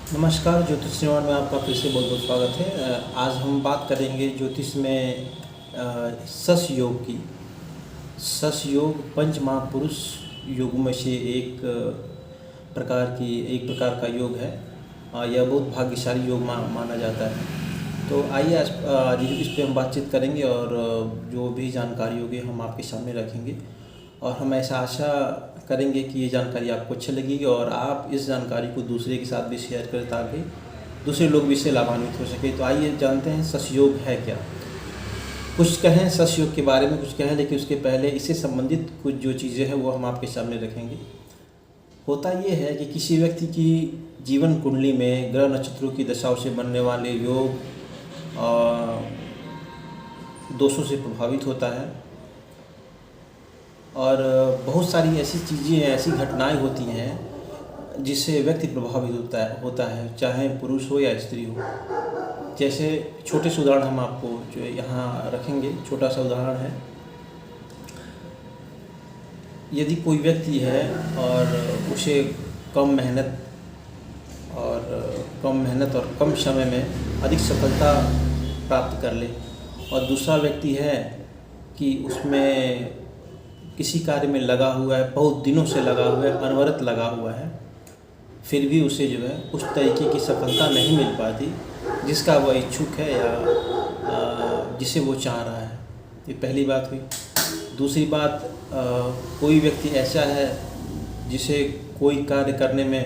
नमस्कार, ज्योतिष निर्माण में आपका फिर से बहुत बहुत स्वागत है। आज हम बात करेंगे ज्योतिष में सस योग की। सस योग पंच महापुरुष योगों में से एक प्रकार का योग है। यह बहुत भाग्यशाली योग माना जाता है। तो आइए आज इस पे हम बातचीत करेंगे और जो भी जानकारी होगी हम आपके सामने रखेंगे और हम ऐसा आशा करेंगे कि ये जानकारी आपको अच्छी लगेगी और आप इस जानकारी को दूसरे के साथ भी शेयर करें ताकि दूसरे लोग भी इससे लाभान्वित हो सके। तो आइए जानते हैं सस योग है क्या। कुछ कहें सस योग के बारे में, कुछ कहें, लेकिन उसके पहले इससे संबंधित कुछ जो चीज़ें हैं वो हम आपके सामने रखेंगे। होता ये है कि किसी व्यक्ति की जीवन कुंडली में ग्रह नक्षत्रों की दशाओं से बनने वाले योग दोषों से प्रभावित होता है और बहुत सारी ऐसी चीज़ें, ऐसी घटनाएं होती हैं जिससे व्यक्ति प्रभावित होता है, चाहे पुरुष हो या स्त्री हो। जैसे छोटे से उदाहरण हम आपको जो यहाँ रखेंगे, छोटा सा उदाहरण है। यदि कोई व्यक्ति है और उसे कम मेहनत और कम समय में अधिक सफलता प्राप्त कर ले, और दूसरा व्यक्ति है कि उसमें किसी कार्य में लगा हुआ है, बहुत दिनों से लगा हुआ है, अनवरत लगा हुआ है, फिर भी उसे जो है उस तरीके की सफलता नहीं मिल पाती जिसका वह इच्छुक है या जिसे वो चाह रहा है। ये पहली बात हुई। दूसरी बात, कोई व्यक्ति ऐसा है जिसे कोई कार्य करने में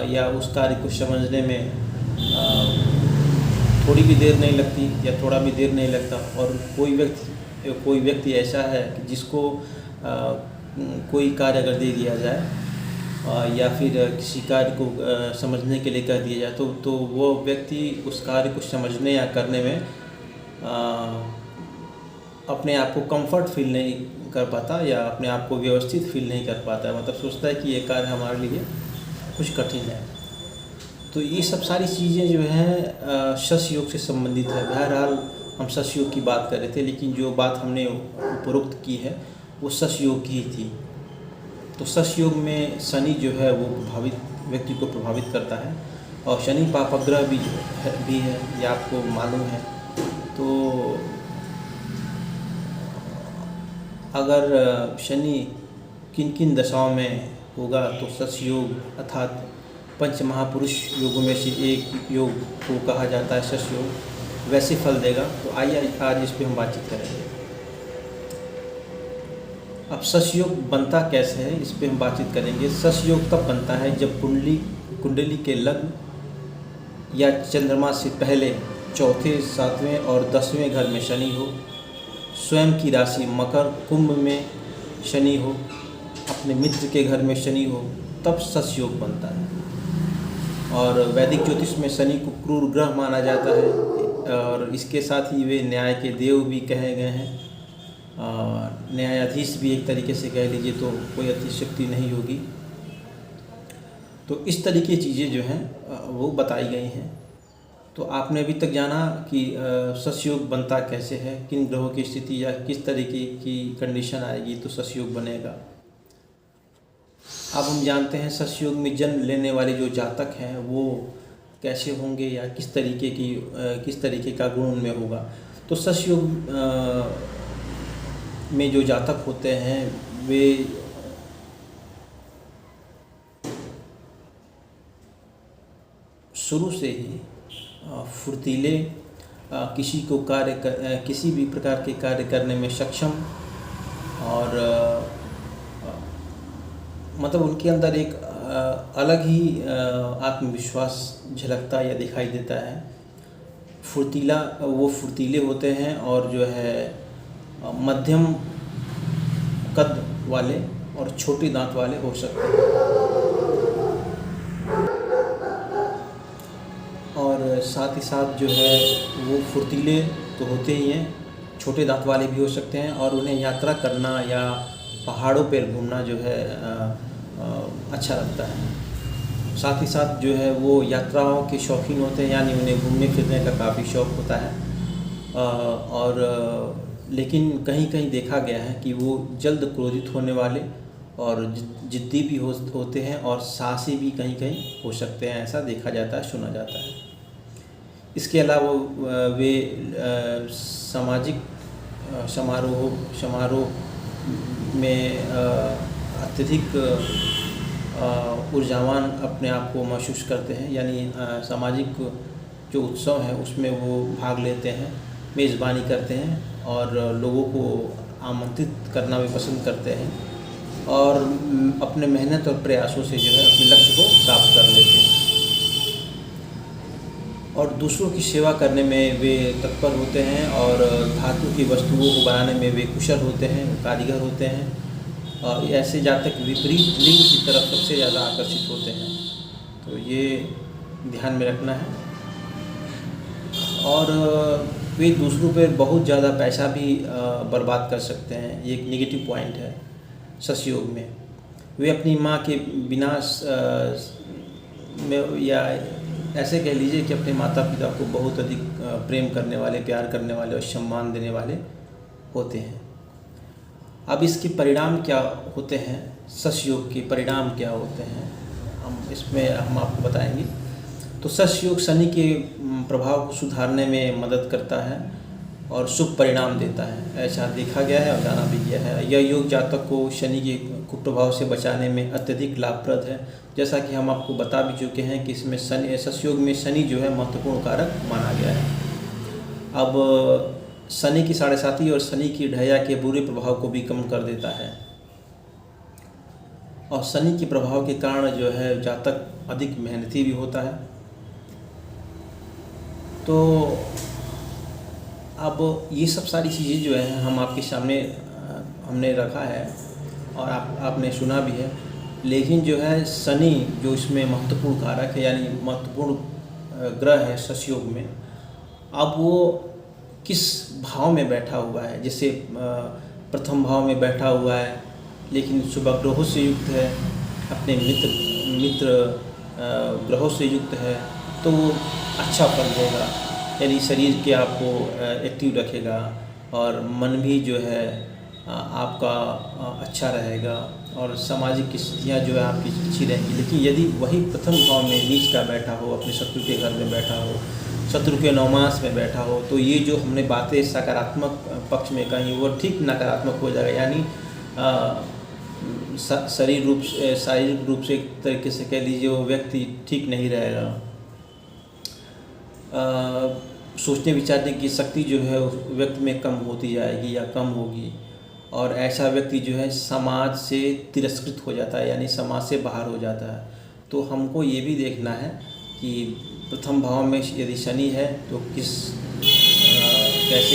या उस कार्य को समझने में थोड़ी भी देर नहीं लगती या थोड़ा भी देर नहीं लगता, और कोई व्यक्ति ऐसा है कि जिसको कोई कार्य अगर दे दिया जाए या फिर किसी कार्य को समझने के लिए कह दिया जाए तो वो व्यक्ति उस कार्य को समझने या करने में अपने आप को कंफर्ट फील नहीं कर पाता या अपने आप को व्यवस्थित फील नहीं कर पाता, मतलब सोचता है कि ये कार्य हमारे लिए कुछ कठिन है। तो ये सब सारी चीज़ें जो हैं सस योग से संबंधित है। बहरहाल हम सस योग की बात कर रहे थे, लेकिन जो बात हमने उपरोक्त की है वो सस योग की ही थी। तो सस योग में शनि जो है वो व्यक्ति को प्रभावित करता है, और शनि पापग्रह भी है, ये आपको मालूम है। तो अगर शनि किन किन दशाओं में होगा तो सस योग अर्थात पंच महापुरुष योगों में से एक योग को कहा जाता है सस योग, वैसे फल देगा। तो आइए आज इस पे हम बातचीत करेंगे। अब सस योग बनता कैसे है, इस पे हम बातचीत करेंगे। सस योग तब बनता है जब कुंडली के लग्न या चंद्रमा से पहले चौथे, सातवें और 10वें घर में शनि हो, स्वयं की राशि मकर कुंभ में शनि हो, अपने मित्र के घर में शनि हो, तब सस योग बनता है। और वैदिक ज्योतिष में शनि को क्रूर ग्रह माना जाता है और इसके साथ ही वे न्याय के देव भी कहे गए हैं। न्यायाधीश भी एक तरीके से कह लीजिए, तो कोई अतिशक्ति नहीं होगी। तो इस तरीके की चीज़ें जो हैं वो बताई गई हैं। तो आपने अभी तक जाना कि सस योग बनता कैसे है, किन ग्रहों की स्थिति या किस तरीके की कंडीशन आएगी तो सस योग बनेगा। अब हम जानते हैं सस योग में जन्म लेने वाले जो जातक हैं वो कैसे होंगे या किस तरीके का गुण उनमें होगा। तो सस योग में जो जातक होते हैं वे शुरू से ही फुर्तीले, किसी भी प्रकार के कार्य करने में सक्षम, और मतलब उनके अंदर एक अलग ही आत्मविश्वास झलकता या दिखाई देता है। वो फुर्तीले होते हैं और जो है मध्यम कद वाले और छोटे दांत वाले हो सकते हैं। और साथ ही साथ जो है वो फुर्तीले तो होते ही हैं, छोटे दांत वाले भी हो सकते हैं, और उन्हें यात्रा करना या पहाड़ों पर घूमना जो है अच्छा लगता है। साथ ही साथ जो है वो यात्राओं के शौकीन होते हैं, यानी उन्हें घूमने फिरने का काफ़ी शौक़ होता है। और लेकिन कहीं कहीं देखा गया है कि वो जल्द क्रोधित होने वाले और जिद्दी भी होते हैं और साहसी भी कहीं कहीं हो सकते हैं, ऐसा देखा जाता है, सुना जाता है। इसके अलावा वे सामाजिक समारोह में अत्यधिक ऊर्जावान अपने आप को महसूस करते हैं, यानी सामाजिक जो उत्सव है उसमें वो भाग लेते हैं, मेज़बानी करते हैं और लोगों को आमंत्रित करना भी पसंद करते हैं और अपने मेहनत और प्रयासों से जो है अपने लक्ष्य को प्राप्त कर लेते हैं और दूसरों की सेवा करने में वे तत्पर होते हैं और धातु की वस्तुओं को बनाने में वे कुशल होते हैं, कारीगर होते हैं। ऐसे जातक विपरीत लिंग की तरफ सबसे ज़्यादा आकर्षित होते हैं, तो ये ध्यान में रखना है। और वे दूसरों पर बहुत ज़्यादा पैसा भी बर्बाद कर सकते हैं, ये एक नेगेटिव पॉइंट है शश योग में। वे अपनी माँ के बिना में, या ऐसे कह लीजिए कि अपने माता पिता को बहुत अधिक प्रेम करने वाले, प्यार करने वाले और सम्मान देने वाले होते हैं। अब इसके परिणाम क्या होते हैं, शश योग के परिणाम क्या होते हैं, हम आपको बताएंगे। तो शश योग शनि के प्रभाव को सुधारने में मदद करता है और शुभ परिणाम देता है, ऐसा देखा गया है और जाना भी गया है। यह योग जातक को शनि के कुप्रभाव से बचाने में अत्यधिक लाभप्रद है, जैसा कि हम आपको बता भी चुके हैं कि इसमें शश योग में शनि जो है महत्वपूर्ण कारक माना गया है। अब शनि की 7.5 और शनि की ढैया के बुरे प्रभाव को भी कम कर देता है और शनि के प्रभाव के कारण जो है जातक अधिक मेहनती भी होता है। तो अब ये सब सारी चीज़ें जो है हम आपके सामने हमने रखा है और आपने सुना भी है, लेकिन जो है शनि जो इसमें महत्वपूर्ण कारक है, यानी महत्वपूर्ण ग्रह है शश योग में, अब वो किस भाव में बैठा हुआ है। जैसे प्रथम भाव में बैठा हुआ है लेकिन शुभ ग्रहों से युक्त है, अपने मित्र ग्रहों से युक्त है, तो वो अच्छा फल देगा, यानी शरीर के आपको एक्टिव रखेगा और मन भी जो है आपका अच्छा रहेगा और सामाजिक स्थितियाँ जो है आपकी अच्छी रहेंगी। लेकिन यदि वही प्रथम भाव में नीच का बैठा हो, अपने शत्रु के घर में बैठा हो, शत्रु के नौमास में बैठा हो, तो ये जो हमने बातें सकारात्मक पक्ष में कही वो ठीक नकारात्मक हो जाएगा, यानी शारीरिक रूप से एक तरीके से कह लीजिए वो व्यक्ति ठीक नहीं रहेगा। सोचने विचारने की शक्ति जो है व्यक्ति में कम होती जाएगी या कम होगी और ऐसा व्यक्ति जो है समाज से तिरस्कृत हो जाता है, यानी समाज से बाहर हो जाता है। तो हमको ये भी देखना है कि प्रथम भाव में यदि शनि है तो कैसे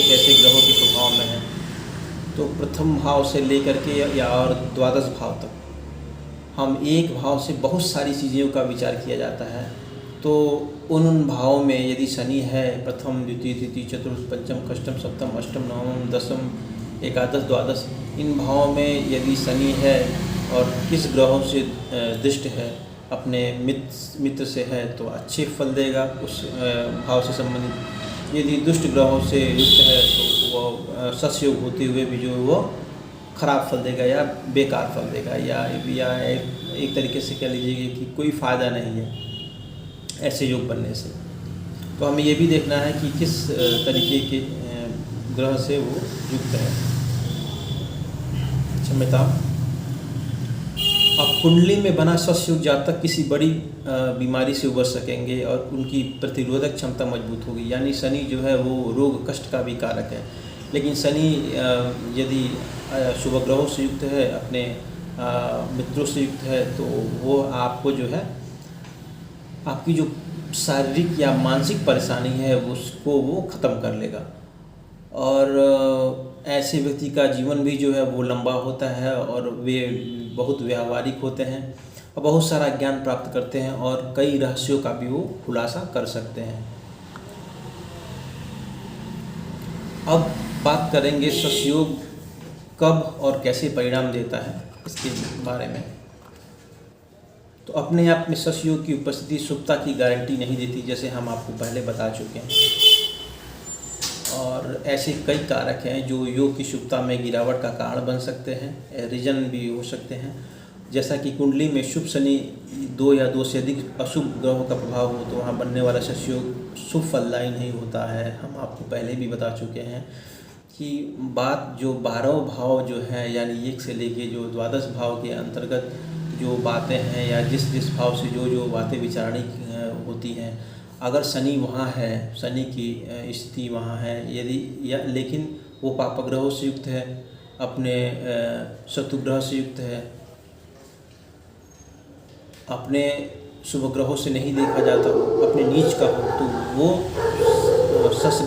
कैसे ग्रहों के प्रभाव में है। तो प्रथम भाव से लेकर के या और द्वादश भाव तक हम एक भाव से बहुत सारी चीज़ों का विचार किया जाता है। तो उन भावों में यदि शनि है, प्रथम द्वितीय तृतीय चतुर्थ पंचम षष्ठम सप्तम अष्टम नवम दसम एकादश द्वादश, इन भावों में यदि शनि है और किस ग्रहों से दृष्ट है, अपने मित्र से है तो अच्छे फल देगा उस भाव से संबंधित। यदि दुष्ट ग्रहों से युक्त है तो वो शश योग होते हुए भी जो वो खराब फल देगा या बेकार फल देगा, या एक तरीके से कह लीजिए कि कोई फ़ायदा नहीं है ऐसे योग बनने से। तो हमें ये भी देखना है कि किस तरीके के ग्रह से वो युक्त है। क्षमता, अब कुंडली में बना शश योग जातक किसी बड़ी बीमारी से उबर सकेंगे और उनकी प्रतिरोधक क्षमता मजबूत होगी, यानी शनि जो है वो रोग कष्ट का भी कारक है। लेकिन शनि यदि शुभ ग्रहों से युक्त है, अपने मित्रों से युक्त है, तो वो आपको जो है आपकी जो शारीरिक या मानसिक परेशानी है उसको वो ख़त्म कर लेगा और ऐसे व्यक्ति का जीवन भी जो है वो लंबा होता है और वे बहुत व्यावहारिक होते हैं और बहुत सारा ज्ञान प्राप्त करते हैं और कई रहस्यों का भी वो खुलासा कर सकते हैं। अब बात करेंगे शश योग कब और कैसे परिणाम देता है इसके बारे में। तो अपने आप में शश योग की उपस्थिति शुभता की गारंटी नहीं देती, जैसे हम आपको पहले बता चुके हैं। और ऐसे कई कारक हैं जो योग की शुभता में गिरावट का कारण बन सकते हैं, रीजन भी हो सकते हैं। जैसा कि कुंडली में शुभ शनि 2 या 2 से अधिक अशुभ ग्रहों का प्रभाव हो तो वहाँ बनने वाला सस्योग शुभ फलदायी नहीं होता है। हम आपको पहले भी बता चुके हैं कि बात जो 12 भाव जो है, यानी 1 से लेके जो 12 भाव के अंतर्गत जो बातें हैं या जिस भाव से जो बातें विचारणी होती हैं, अगर शनि वहाँ है, शनि की स्थिति वहाँ है, यदि लेकिन वो पाप ग्रहों से युक्त है, अपने शत्रु ग्रह से युक्त है, अपने शुभ ग्रहों से नहीं देखा जाता हो, अपने नीच का हो, तो वो शश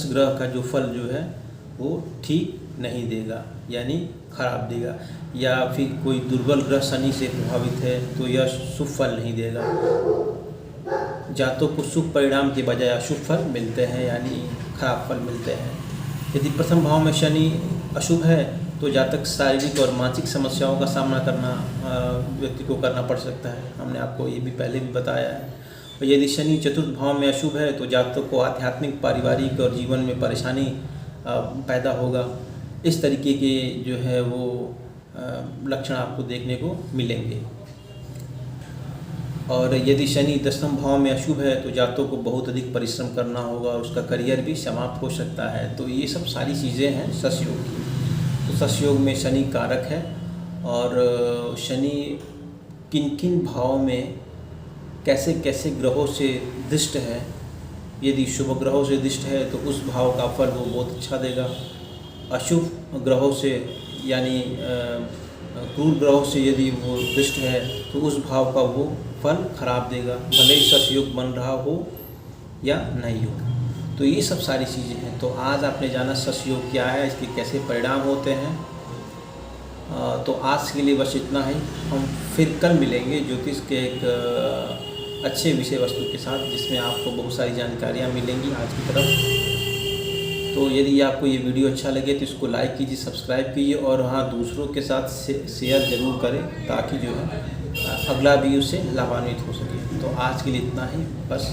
ग्रह का जो फल जो है वो ठीक नहीं देगा, यानी खराब देगा। या फिर कोई दुर्बल ग्रह शनि से प्रभावित है तो यह शुभ फल नहीं देगा। जातकों को शुभ परिणाम के बजाय अशुभ फल मिलते हैं, यानी खराब फल मिलते हैं। यदि प्रथम भाव में शनि अशुभ है तो जातक शारीरिक और मानसिक समस्याओं का सामना व्यक्ति को करना पड़ सकता है। हमने आपको ये भी पहले भी बताया है। और यदि शनि चतुर्थ भाव में अशुभ है तो जातक को आध्यात्मिक, पारिवारिक और जीवन में परेशानी पैदा होगा। इस तरीके के जो है वो लक्षण आपको देखने को मिलेंगे। और यदि शनि 10वें भाव में अशुभ है तो जातकों को बहुत अधिक परिश्रम करना होगा और उसका करियर भी समाप्त हो सकता है। तो ये सब सारी चीज़ें हैं ससयोग की। तो ससयोग में शनि कारक है और शनि किन किन भाव में कैसे कैसे ग्रहों से दृष्ट है। यदि शुभ ग्रहों से दृष्ट है तो उस भाव का फल वो बहुत अच्छा देगा। अशुभ ग्रहों से यानी क्रूर ग्रहों से यदि वो दृष्ट है तो उस भाव का वो फल खराब देगा, भले ही ससयोग बन रहा हो या नहीं हो। तो ये सब सारी चीज़ें हैं। तो आज आपने जाना ससयोग क्या है, इसके कैसे परिणाम होते हैं। तो आज के लिए बस इतना ही। हम फिर कल मिलेंगे ज्योतिष के एक अच्छे विषय वस्तु के साथ, जिसमें आपको बहुत सारी जानकारियाँ मिलेंगी आज की तरफ। तो यदि आपको ये वीडियो अच्छा लगे तो इसको लाइक कीजिए, सब्सक्राइब कीजिए और हाँ, दूसरों के साथ शेयर ज़रूर करें ताकि जो है अगला भी उससे लाभान्वित हो सके। तो आज के लिए इतना ही बस।